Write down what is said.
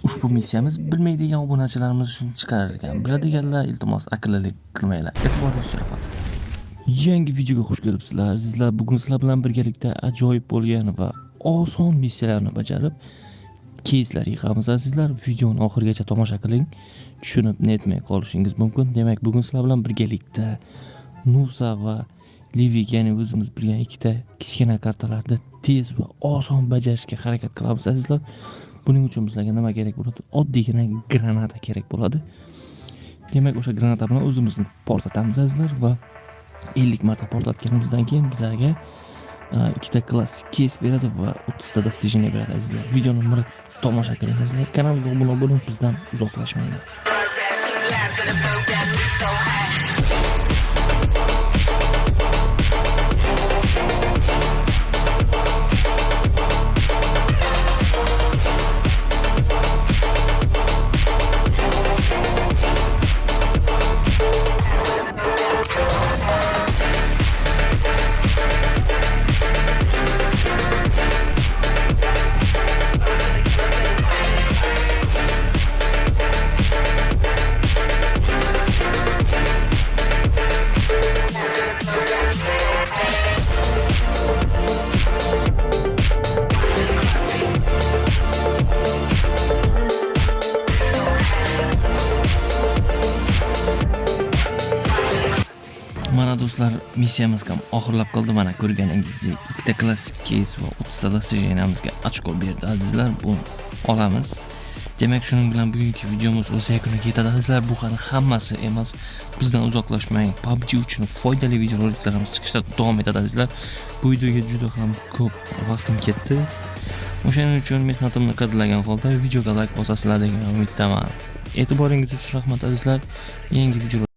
Ushbu missiyamiz bilmaydigan obunachilarimiz uchun chiqarar ekan. Biladiganlar iltimos aqllilik qilmanglar. E'tiboringizni so'rayman. Yangi videoga xush kelibsizlar. Sizlar bugun sizlar bilan birgalikda ajoyib bo'lgan va oson missiyalarni bajarib keyslar yig'amiz azizlar. Videoni oxirigacha tomosha qiling. Tushunib netmay qolishingiz mumkin. Demak, bugun sizlar bilan birgalikda Nusa va Livik, ya'ni o'zimiz bilgan ikkita kichkina kartalarni tez va oson bajarishga harakat qilamiz azizlar. Buning uchun bizlarga nima kerak bo'ladi? Oddiygina granata kerak bo'ladi. Demak, o'sha granata bilan o'zimizni portlatamiz azizlar va 50 marta portlatganimizdan keyin bizlarga ikkita klassik keys beradi va 30 ta достижение beradi azizlar. Videoni tomosha qiling azizlar. Kanalga obuna bo'ling, bizdan uzoqlashmanglar. Mana do'stlar, missiyamiz ham oxirlab qoldi. Mana ko'rganingizdek, ikkita klassik keys va 30 ta dostojeniyamizga ochko berdi azizlar. Bu olamiz. Demak, shuning bilan bugungi videomiz o'z yakuniga yetadi azizlar. Bu hali hammasi emas. Bizdan uzoqlashmang. PUBG uchun foydali videoroliklarimiz chiqishda davom etadi azizlar. Bu videoga juda ham ko'p vaqtim ketdi. O'shaning uchun mehnatimni qadrlagan holda videoga like bosasizlar degan umiddaman. E'tiboringiz uchun rahmat azizlar. Yangi video